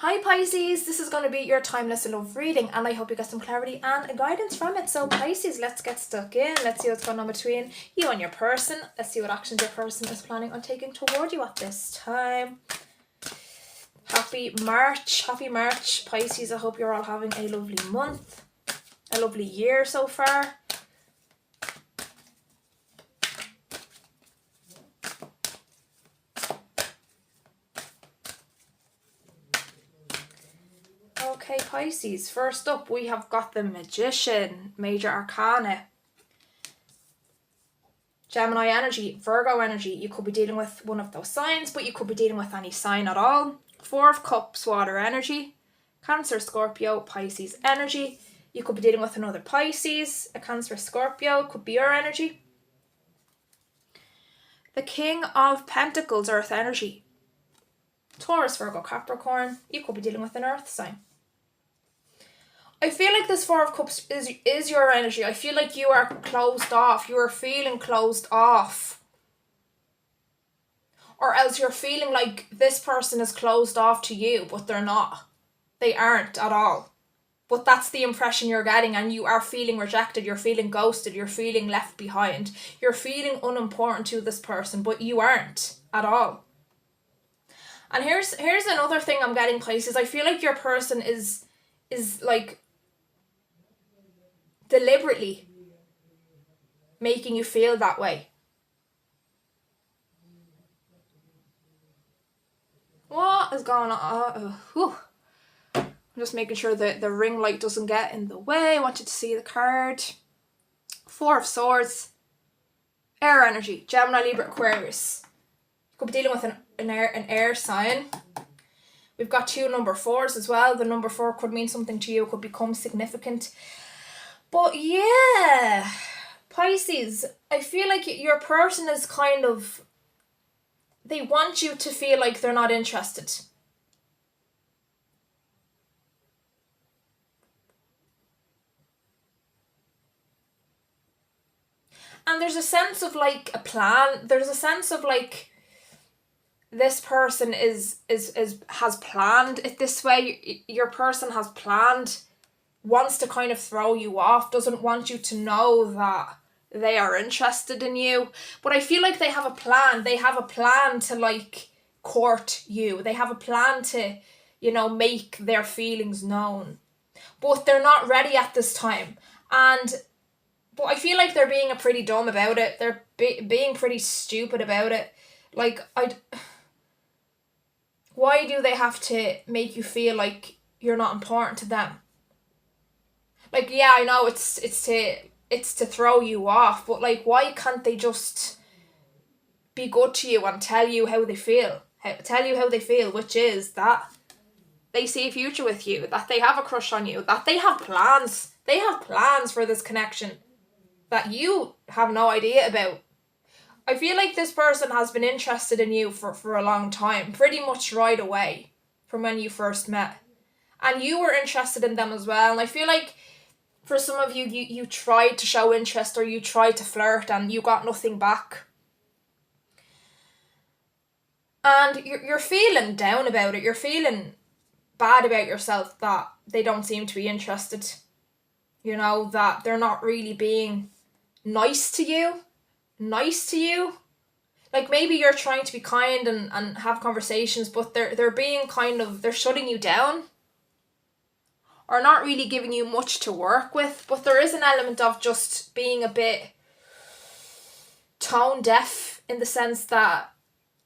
Hi Pisces, this is going to be your timeless love reading and I hope you get some clarity and guidance from it. So Pisces, let's get stuck in. Let's see what's going on between you and your person. Let's see what actions your person is planning on taking toward you at this time. Happy March, Pisces. I hope you're all having a lovely month, a lovely year so far. Okay, Pisces, first up we have got the Magician, Major Arcana. Gemini energy, Virgo energy, you could be dealing with one of those signs, but you could be dealing with any sign at all. Four of Cups, water energy. Cancer, Scorpio, Pisces energy. You could be dealing with another Pisces, a Cancer, Scorpio, could be your energy. The King of Pentacles, earth energy. Taurus, Virgo, Capricorn, you could be dealing with an earth sign. I feel like this Four of Cups is your energy. I feel like you are closed off. You are feeling closed off. Or else you're feeling like this person is closed off to you, but they're not. They aren't at all. But that's the impression you're getting, and you are feeling rejected. You're feeling ghosted. You're feeling left behind. You're feeling unimportant to this person, but you aren't at all. And here's another thing I'm getting, Pisces. I feel like your person is like deliberately making you feel that way. What is going on? I'm just making sure that the ring light doesn't get in the way. I want you to see the card. Four of Swords. Air energy. Gemini, Libra, Aquarius. You could be dealing with an air sign. We've got two number fours as well. The number 4 could mean something to you. It could become significant. But yeah, Pisces, I feel like your person is kind of, they want you to feel like they're not interested. And there's a sense of like a plan. There's a sense of like this person has planned it this way. Your person has planned, wants to kind of throw you off, doesn't want you to know that they are interested in you. But I feel like they have a plan. They have a plan to like court you. They have a plan to, make their feelings known. But they're not ready at this time. But I feel like they're being pretty dumb about it. They're being pretty stupid about it. Like, why do they have to make you feel like you're not important to them? Like, yeah, I know it's to throw you off, but like, why can't they just be good to you and tell you how they feel? Which is that they see a future with you, that they have a crush on you, that they have plans. They have plans for this connection that you have no idea about. I feel like this person has been interested in you for a long time, pretty much right away from when you first met. And you were interested in them as well. And I feel like for some of you, you tried to show interest or you tried to flirt and you got nothing back. And you're feeling down about it. You're feeling bad about yourself that they don't seem to be interested. That they're not really being nice to you. Like maybe you're trying to be kind and have conversations, but they're being they're shutting you down. Or not really giving you much to work with, but there is an element of just being a bit tone deaf in the sense that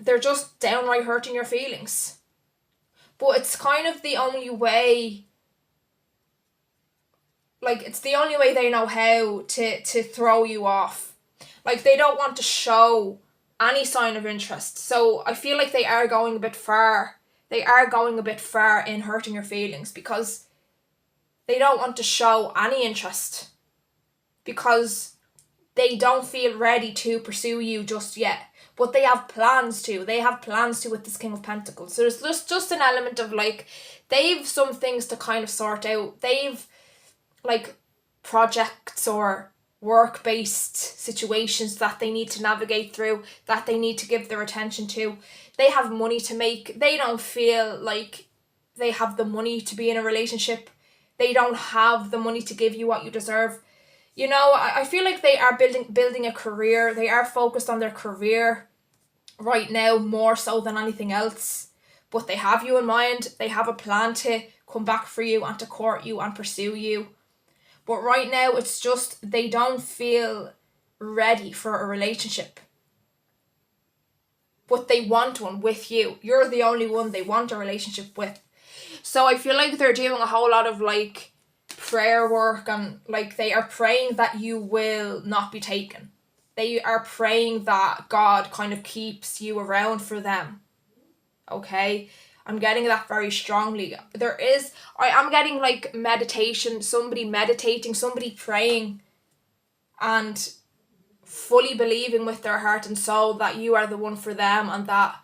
they're just downright hurting your feelings. But it's kind of the only way, like it's the only way they know how to throw you off. Like they don't want to show any sign of interest. So I feel like they are going a bit far. They are going a bit far in hurting your feelings because they don't want to show any interest because they don't feel ready to pursue you just yet. But they have plans to. They have plans to with this King of Pentacles. So there's just an element of like, they've some things to kind of sort out. They've like projects or work-based situations that they need to navigate through, that they need to give their attention to. They have money to make. They don't feel like they have the money to be in a relationship. They don't have the money to give you what you deserve. You know, I feel like they are building a career. They are focused on their career right now more so than anything else. But they have you in mind. They have a plan to come back for you and to court you and pursue you. But right now it's just they don't feel ready for a relationship. But they want one with you. You're the only one they want a relationship with. So I feel like they're doing a whole lot of like prayer work, and like they are praying that you will not be taken. They are praying that God kind of keeps you around for them. Okay? I'm getting that very strongly. I am getting like meditation, somebody meditating, somebody praying and fully believing with their heart and soul that you are the one for them, and that,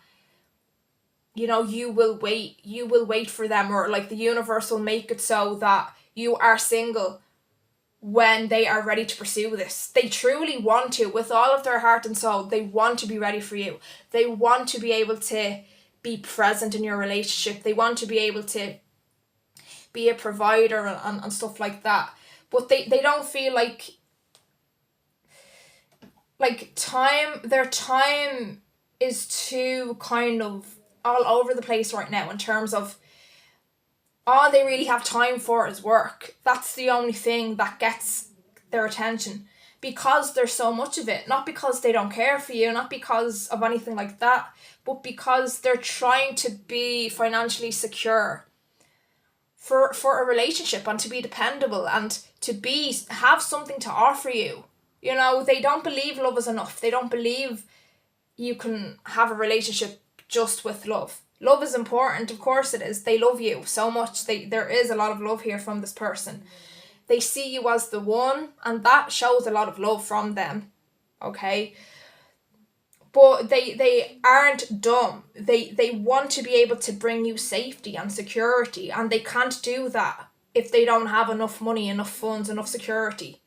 you know, you will wait for them, or like the universe will make it so that you are single when they are ready to pursue this. They truly want to, with all of their heart and soul. They want to be ready for you. They want to be able to be present in your relationship. They want to be able to be a provider and stuff like that. But they don't feel like their time is too kind of all over the place right now, in terms of all they really have time for is work. That's the only thing that gets their attention, because there's so much of it. Not because they don't care for you, not because of anything like that, but because they're trying to be financially secure for a relationship, and to be dependable, and to have something to offer you. You know, they don't believe love is enough. They don't believe you can have a relationship just with love. Love is important, of course it is. They love you so much. There is a lot of love here from this person. They see you as the one, and that shows a lot of love from them. Okay? But they aren't dumb. They want to be able to bring you safety and security, and they can't do that if they don't have enough money, enough funds, enough security.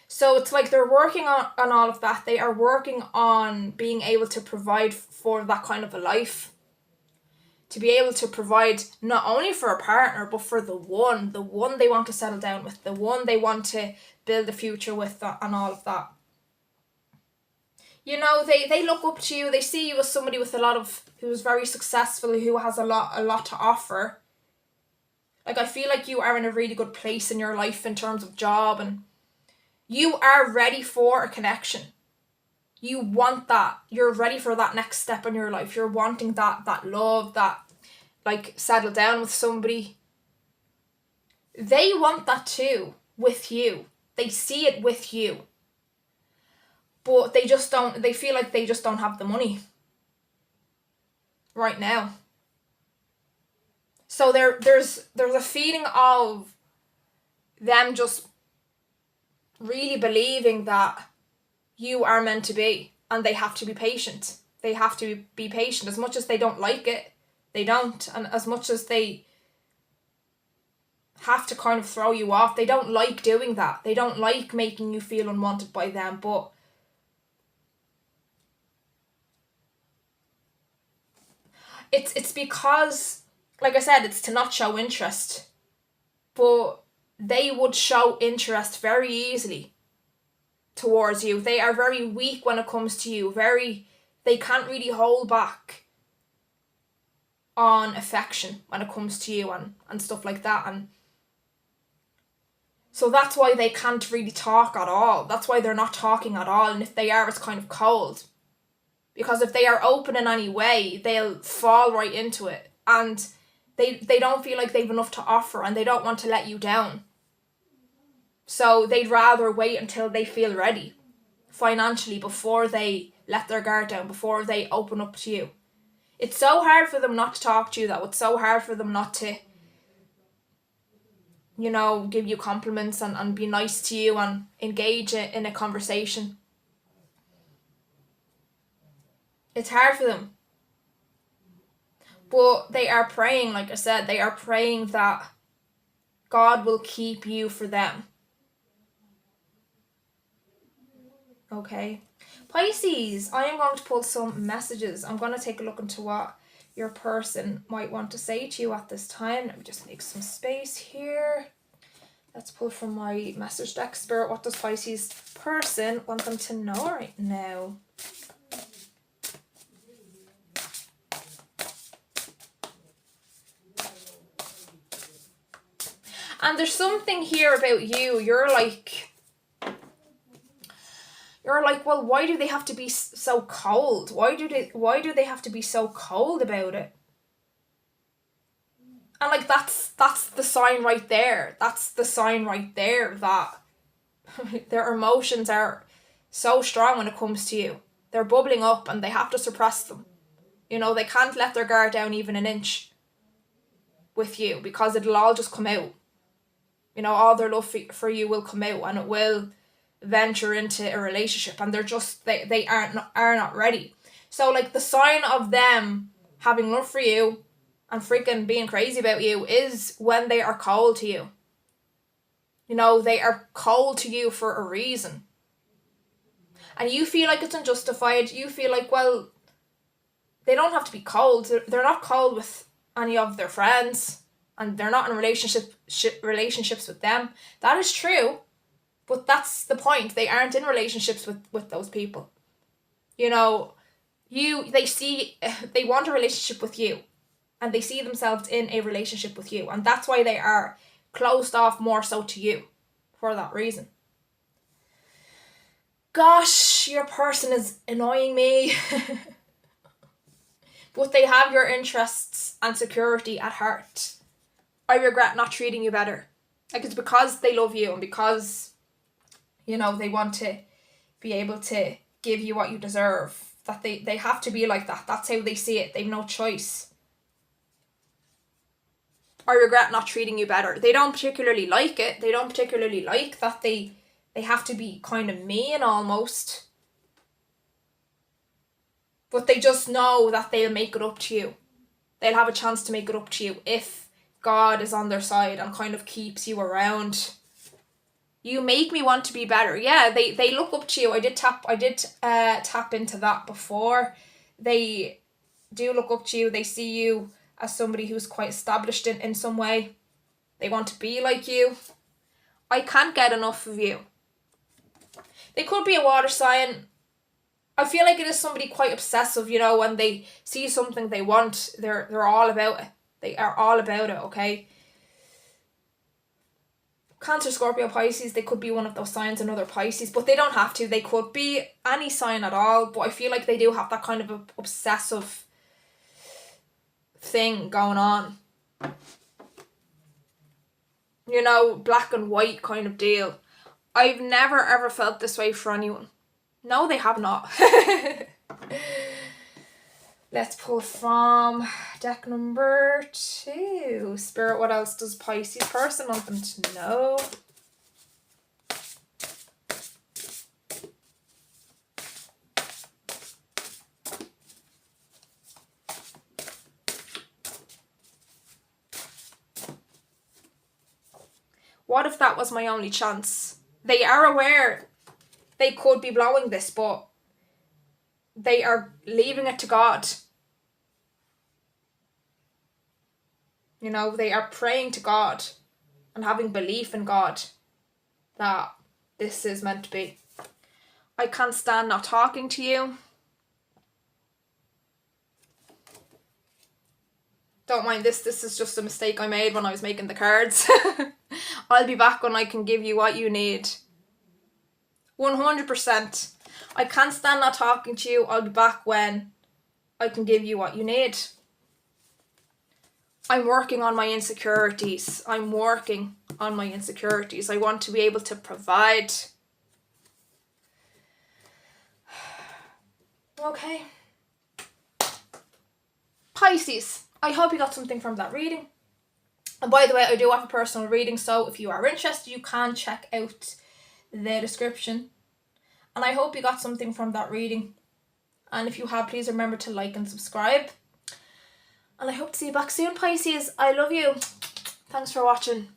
So it's like they're working on all of that. They are working on being able to provide for that kind of a life. To be able to provide not only for a partner, but for the one they want to settle down with, the one they want to build a future with, and all of that. You know, they look up to you. They see you as somebody with who's very successful, who has a lot to offer. Like, I feel like you are in a really good place in your life in terms of job, and you are ready for a connection. You want that. You're ready for that next step in your life. You're wanting that love, that like settle down with somebody. They want that too, with you. They see it with you. But they feel like they just don't have the money right now. So there's a feeling of them just really believing that you are meant to be, and they have to be patient. They have to be patient. As much as they don't like it, they don't. And as much as they have to kind of throw you off, they don't like doing that. They don't like making you feel unwanted by them. But it's because, like I said, it's to not show interest. But they would show interest very easily towards you. They are very weak when it comes to you. They can't really hold back on affection when it comes to you and stuff like that. And so that's why they can't really talk at all. That's why they're not talking at all. And if they are, it's kind of cold. Because if they are open in any way, they'll fall right into it. And they don't feel like they've enough to offer, and they don't want to let you down. So they'd rather wait until they feel ready financially before they let their guard down, before they open up to you. It's so hard for them not to talk to you, though. It's so hard for them not to, you know, give you compliments and be nice to you and engage in a conversation. It's hard for them. But they are praying, like I said, they are praying that God will keep you for them. Okay. Pisces, I am going to pull some messages. I'm going to take a look into what your person might want to say to you at this time. Let me just make some space here. Let's pull from my message deck. Spirit, what does Pisces person want them to know right now? And there's something here about you. You're like, well, why do they have to be so cold? Why do they have to be so cold about it? And like that's the sign right there. That's the sign right there that their emotions are so strong when it comes to you. They're bubbling up and they have to suppress them. You know, they can't let their guard down even an inch with you, because it'll all just come out. You know, all their love for you will come out, and it will venture into a relationship, and they are not ready. So like the sign of them having love for you and freaking being crazy about you is when they are cold to you. You know, they are cold to you for a reason. And you feel like it's unjustified. You feel like, well, they don't have to be cold. They're not cold with any of their friends, and they're not in relationships with them. That is true, but that's the point. They aren't in relationships with those people. You know, they want a relationship with you, and they see themselves in a relationship with you, and that's why they are closed off more so to you, for that reason. Gosh, your person is annoying me. But they have your interests and security at heart. I regret not treating you better. Like, it's because they love you, and because, you know, they want to be able to give you what you deserve, that they have to be like that. That's how they see it. They've no choice. I regret not treating you better. They don't particularly like it. They don't particularly like that they have to be kind of mean almost. But they just know that they'll make it up to you. They'll have a chance to make it up to you if God is on their side and kind of keeps you around. You make me want to be better. Yeah, they look up to you. I did tap into that before. They do look up to you. They see you as somebody who's quite established in some way. They want to be like you. I can't get enough of you. They could be a water sign. I feel like it is somebody quite obsessive, you know, when they see something they want, they're all about it. They are all about it, okay? Cancer, Scorpio, Pisces, they could be one of those signs, another Pisces, but they don't have to. They could be any sign at all, but I feel like they do have that kind of a obsessive thing going on. You know, black and white kind of deal. I've never ever felt this way for anyone. No, they have not. Let's pull from deck number 2. Spirit, what else does Pisces person want them to know? What if that was my only chance? They are aware they could be blowing this, but they are leaving it to God. You know, they are praying to God and having belief in God that this is meant to be. I can't stand not talking to you. Don't mind this. This is just a mistake I made when I was making the cards. I'll be back when I can give you what you need. 100%. I can't stand not talking to you. I'll be back when I can give you what you need. I'm working on my insecurities. I want to be able to provide. Okay. Pisces, I hope you got something from that reading. And by the way, I do have a personal reading, so if you are interested, you can check out the description. And I hope you got something from that reading. And if you have, please remember to like and subscribe. And I hope to see you back soon, Pisces. I love you. Thanks for watching.